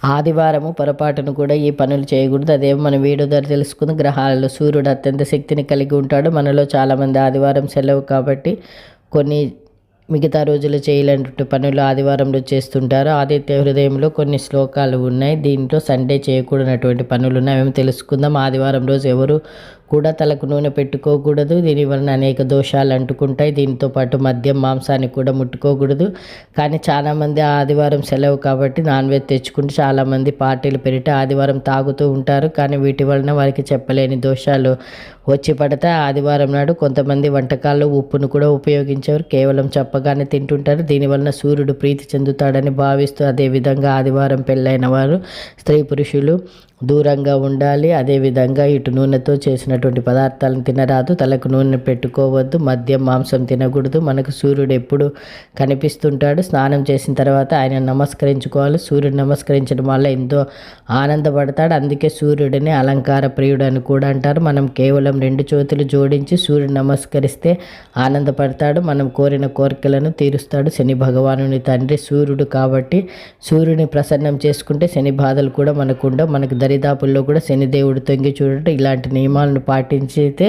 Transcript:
ఆదివారము పొరపాటును కూడా ఈ పనులు చేయకూడదు. అదేమో మనం వీడియో ద్వారా తెలుసుకుందాం. గ్రహాలలో సూర్యుడు అత్యంత శక్తిని కలిగి ఉంటాడు. మనలో చాలామంది ఆదివారం సెలవు కాబట్టి కొన్ని మిగతా రోజులు చేయలేనటువంటి పనులు ఆదివారంలో చేస్తుంటారు. ఆదిత్య హృదయంలో కొన్ని శ్లోకాలు ఉన్నాయి. దీంట్లో సండే చేయకూడనటువంటి పనులు ఉన్నాయి. మేము తెలుసుకుందాం. ఆదివారం రోజు ఎవరు కూడా తలకు నూనె పెట్టుకోకూడదు. దీనివలన అనేక దోషాలు అంటుకుంటాయి. దీంతో పాటు మద్యం మాంసాన్ని కూడా ముట్టుకోకూడదు. కానీ చాలామంది ఆదివారం సెలవు కాబట్టి నాన్ వెజ్ తెచ్చుకుంటూ చాలామంది పార్టీలు పెరిగి ఆదివారం తాగుతూ ఉంటారు. కానీ వీటి వలన వారికి చెప్పలేని దోషాలు వచ్చి పడతాయి. ఆదివారం నాడు కొంతమంది వంటకాల్లో ఉప్పును కూడా ఉపయోగించారు. కేవలం చెప్పగానే తింటుంటారు. దీనివలన సూర్యుడు ప్రీతి చెందుతాడని భావిస్తూ అదేవిధంగా ఆదివారం పెళ్ళైన వారు స్త్రీ పురుషులు దూరంగా ఉండాలి. అదేవిధంగా ఇటు నూనెతో చేసినటువంటి పదార్థాలను తినరాదు. తలకు నూనె పెట్టుకోవద్దు. మద్యం మాంసం తినకూడదు. మనకు సూర్యుడు ఎప్పుడు కనిపిస్తుంటాడు. స్నానం చేసిన తర్వాత ఆయన నమస్కరించుకోవాలి. సూర్యుడు నమస్కరించడం వల్ల ఎంతో ఆనందపడతాడు. అందుకే సూర్యుడిని అలంకార ప్రియుడు అని కూడా అంటారు. మనం కేవలం 2 చేతులు జోడించి సూర్యుడు నమస్కరిస్తే ఆనందపడతాడు. మనం కోరిన కోరికలను తీరుస్తాడు. శని భగవానుని తండ్రి సూర్యుడు కాబట్టి సూర్యుని ప్రసన్నం చేసుకుంటే శని బాధలు కూడా మనకు ఉండవు. మనకు దరిదాపుల్లో కూడా శనిదేవుడు తొంగి చూడటం ఇలాంటి నియమాలను పాటించితే